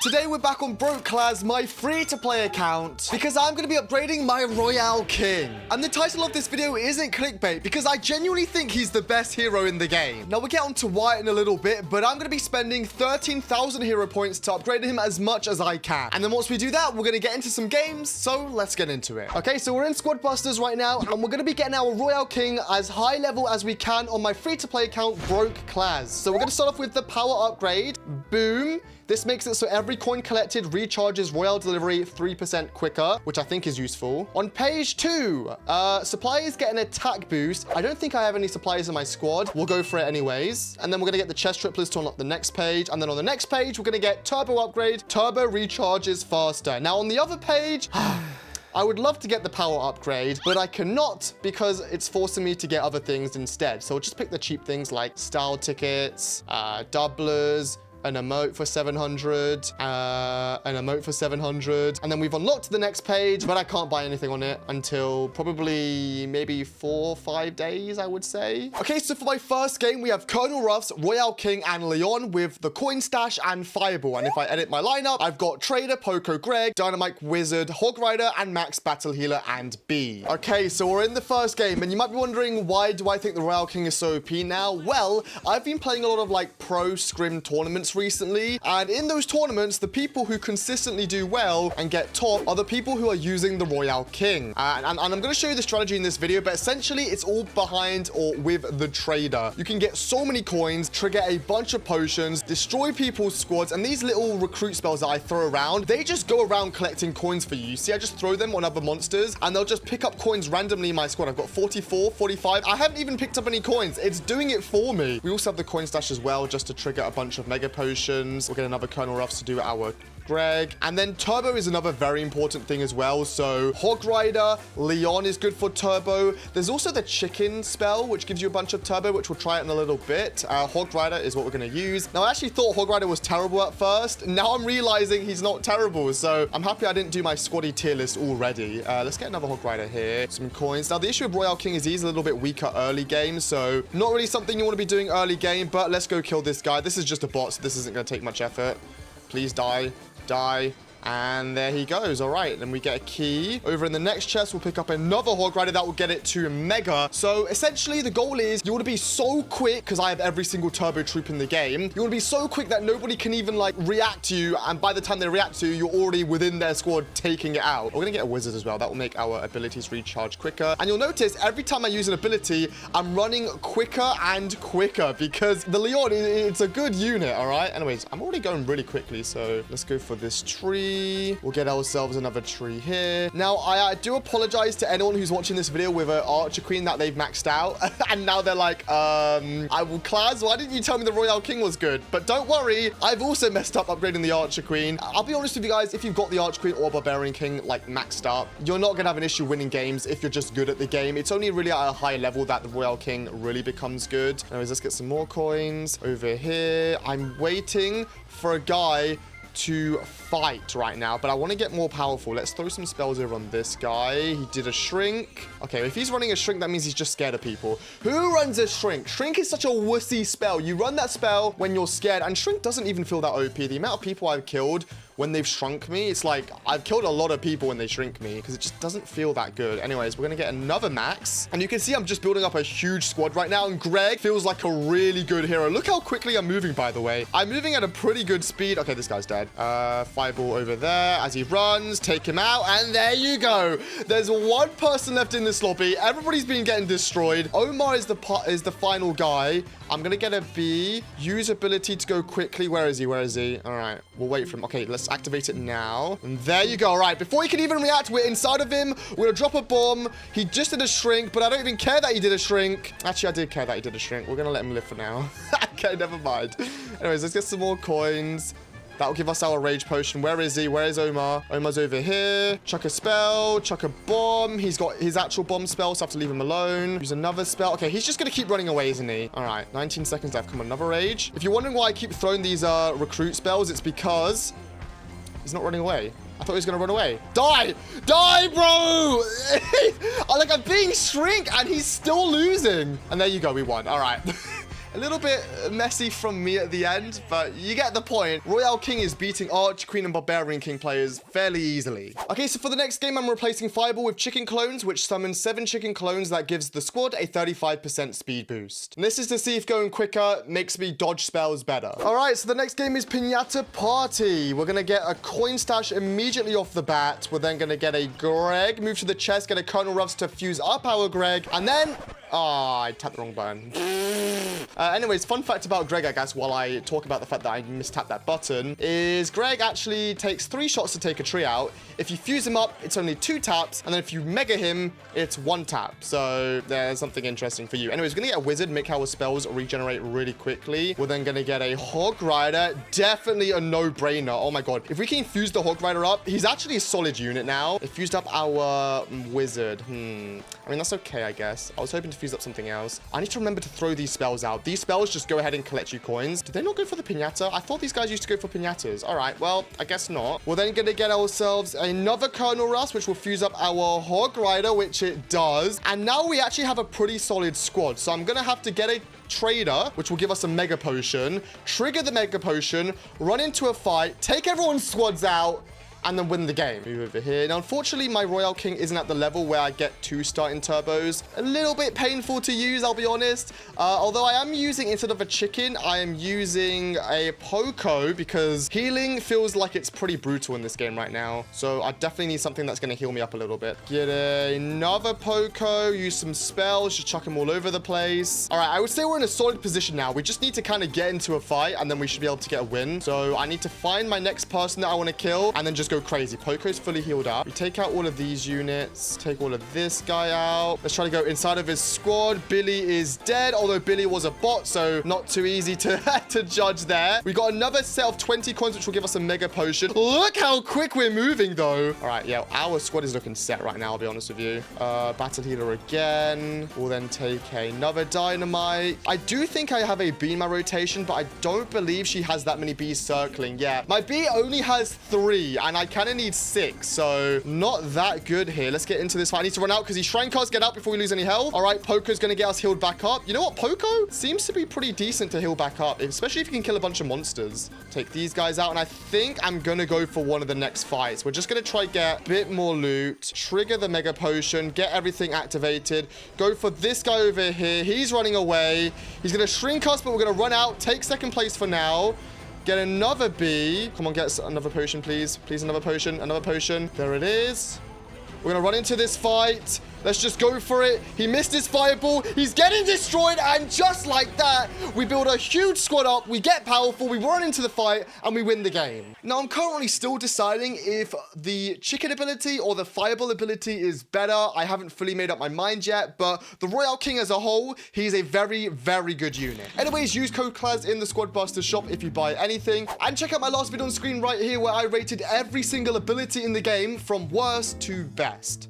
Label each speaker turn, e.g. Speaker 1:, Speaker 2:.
Speaker 1: Today we're back on Claz, my free-to-play account, because I'm going to be upgrading my Royale King. And the title of this video isn't clickbait, because I genuinely think he's the best hero in the game. Now we'll get on to why in a little bit, but I'm going to be spending 13,000 hero points to upgrade him as much as I can. And then once we do that, we're going to get into some games, so let's get into it. Okay, so we're in Squad Busters right now, and we're going to be getting our Royale King as high level as we can on my free-to-play account, Claz. So we're going to start off with the power upgrade. Boom. This makes it so every coin collected recharges Royale delivery 3% quicker, which I think is useful. On page 2, suppliers get an attack boost. I don't think I have any suppliers in my squad. We'll go for it anyways. And then we're going to get the chest triplets to unlock the next page. And then on the next page, we're going to get turbo upgrade. Turbo recharges faster. Now on the other page... I would love to get the power upgrade, but I cannot because it's forcing me to get other things instead. So I'll just pick the cheap things like style tickets, doublers, an emote for 700, an emote for 700, and then we've unlocked the next page, but I can't buy anything on it until probably maybe 4 or 5 days, I would say. Okay, so for my first game, we have Colonel Ruffs, Royale King, and Leon with the Coin Stash and Fireball. And if I edit my lineup, I've got Trader, Poco, Greg, Dynamite Wizard, Hog Rider, and Max Battle Healer and B. Okay, so we're in the first game, and you might be wondering, why do I think the Royale King is so OP now? Well, I've been playing a lot of like pro scrim tournaments recently, and in those tournaments, the people who consistently do well and get top are the people who are using the Royale King. And I'm going to show you the strategy in this video, but essentially it's all behind or with the Trader. You can get so many coins, trigger a bunch of potions, destroy people's squads, and these little recruit spells that I throw around, they just go around collecting coins for you. See, I just throw them on other monsters, and they'll just pick up coins randomly in my squad. I've got 44, 45. I haven't even picked up any coins. It's doing it for me. We also have the coin stash as well, just to trigger a bunch of mega potions. We'll get another Colonel Ruffs to do our Greg. And then Turbo is another very important thing as well. So Hog Rider, Leon is good for Turbo. There's also the Chicken spell, which gives you a bunch of Turbo, which we'll try it in a little bit. Hog Rider is what we're going to use. Now, I actually thought Hog Rider was terrible at first. Now I'm realizing he's not terrible. So I'm happy I didn't do my squaddy tier list already. Let's get another Hog Rider here. Some coins. Now, the issue with Royale King is he's a little bit weaker early game. So not really something you want to be doing early game, but let's go kill this guy. This is just a bot, so this isn't going to take much effort. Please die. Die. And there he goes. All right, then we get a key. Over in the next chest, we'll pick up another Hog Rider. That will get it to Mega. So essentially, the goal is you want to be so quick, because I have every single Turbo troop in the game. You want to be so quick that nobody can even like react to you. And by the time they react to you, you're already within their squad taking it out. We're going to get a Wizard as well. That will make our abilities recharge quicker. And you'll notice every time I use an ability, I'm running quicker and quicker because the Leon, it's a good unit. All right. Anyways, I'm already going really quickly. So let's go for this tree. We'll get ourselves another tree here. Now, I do apologize to anyone who's watching this video with an Archer Queen that they've maxed out. And now they're like, Claz, why didn't you tell me the Royale King was good? But don't worry, I've also messed up upgrading the Archer Queen. I'll be honest with you guys, if you've got the Archer Queen or Barbarian King like maxed up, you're not going to have an issue winning games if you're just good at the game. It's only really at a high level that the Royale King really becomes good. Anyways, let's get some more coins over here. I'm waiting for a guy to fight right now, but I want to get more powerful. Let's throw some spells over on this guy. He did a shrink. Okay, if he's running a shrink, that means he's just scared of people. Who runs a shrink? Shrink is such a wussy spell. You run that spell when you're scared, and shrink doesn't even feel that OP. The amount of people I've killed when they've shrunk me, it's like I've killed a lot of people when they shrink me because it just doesn't feel that good. Anyways, we're gonna get another max, and you can see I'm just building up a huge squad right now, and Greg feels like a really good hero. Look how quickly I'm moving, by the way. I'm moving at a pretty good speed. Okay, this guy's dead. Fireball over there as he runs. Take him out, and there you go. There's one person left in this lobby. Everybody's been getting destroyed. Omar is the final guy. I'm gonna get a B. Use ability to go quickly. Where is he? Where is he? All right, we'll wait for him. Okay, let's activate it now. And there you go. All right, before he can even react, we're inside of him. We're gonna drop a bomb. He just did a shrink, but I don't even care that he did a shrink. Actually, I did care that he did a shrink. We're gonna let him live for now. Okay, never mind. Anyways, let's get some more coins. That'll give us our rage potion. Where is he? Where is Omar? Omar's over here. Chuck a spell. Chuck a bomb. He's got his actual bomb spell, so I have to leave him alone. Use another spell. Okay, he's just going to keep running away, isn't he? All right, 19 seconds left. Come on, another rage. If you're wondering why I keep throwing these recruit spells, it's because he's not running away. I thought he was going to run away. Die! Die, bro! Like, I'm being shrink, and he's still losing. And there you go. We won. All right. A little bit messy from me at the end, but you get the point. Royale King is beating Arch, Queen, and Barbarian King players fairly easily. Okay, so for the next game, I'm replacing Fireball with Chicken Clones, which summons 7 Chicken Clones that gives the squad a 35% speed boost. And this is to see if going quicker makes me dodge spells better. All right, so the next game is Pinata Party. We're going to get a coin stash immediately off the bat. We're then going to get a Greg, move to the chest, get a Colonel Ruffs to fuse up our Greg, and then... Oh, I tapped the wrong button. Anyways, fun fact about Greg, I guess, while I talk about the fact that I mistapped that button, is Greg actually takes 3 shots to take a tree out. If you fuse him up, it's only 2 taps, and then if you mega him, it's 1 tap. So there's something interesting for you. Anyways, we're gonna get a wizard, make our spells regenerate really quickly. We're then gonna get a Hog Rider, definitely a no-brainer. Oh my god, if we can fuse the Hog Rider up, he's actually a solid unit now. It fused up our wizard. I mean, that's okay, I guess. I was hoping to fuse up something else. I need to remember to throw these spells out. These spells just go ahead and collect you coins. Did they not go for the pinata? I thought these guys used to go for pinatas. All right, well, I guess not. We're then gonna get ourselves another Colonel Russ, which will fuse up our Hog Rider, which it does. And now we actually have a pretty solid squad. So I'm gonna have to get a trader, which will give us a mega potion, trigger the mega potion, run into a fight, take everyone's squads out, and then win the game. Move over here. Now, unfortunately, my Royale King isn't at the level where I get 2 starting turbos. A little bit painful to use, I'll be honest. Although I am using, instead of a chicken, I am using a Poco because healing feels like it's pretty brutal in this game right now. So I definitely need something that's going to heal me up a little bit. Get another Poco, use some spells, just chuck them all over the place. All right, I would say we're in a solid position now. We just need to kind of get into a fight and then we should be able to get a win. So I need to find my next person that I want to kill and then just go crazy. Poco's fully healed up. We take out all of these units, take all of this guy out. Let's try to go inside of his squad. Billy is dead, although Billy was a bot, so not too easy to, to judge there. We got another set of 20 coins, which will give us a mega potion. Look how quick we're moving, though. All right, yeah, our squad is looking set right now, I'll be honest with you. Battle healer again. We'll then take another dynamite. I do think I have a bee in my rotation, but I don't believe she has that many bees circling. Yeah, my bee only has 3, and I kind of need 6, so not that good here. Let's get into this fight. I need to run out because these shrine cards get out before we lose any health. All right, Poco's going to get us healed back up. You know what? Poco seems to be pretty decent to heal back up, especially if you can kill a bunch of monsters. Take these guys out, and I think I'm going to go for one of the next fights. We're just going to try get a bit more loot, trigger the mega potion, get everything activated, go for this guy over here. He's running away. He's going to shrink us, but we're going to run out, take 2nd place for now. Get another bee. Come on, get another potion, please. Please, another potion. Another potion. There it is. We're going to run into this fight. Let's just go for it. He missed his fireball. He's getting destroyed. And just like that, we build a huge squad up. We get powerful. We run into the fight and we win the game. Now, I'm currently still deciding if the chicken ability or the fireball ability is better. I haven't fully made up my mind yet, but the Royale King as a whole, he's a very, very good unit. Anyways, use code Claz in the Squad Buster shop if you buy anything. And check out my last video on screen right here where I rated every single ability in the game from worst to best.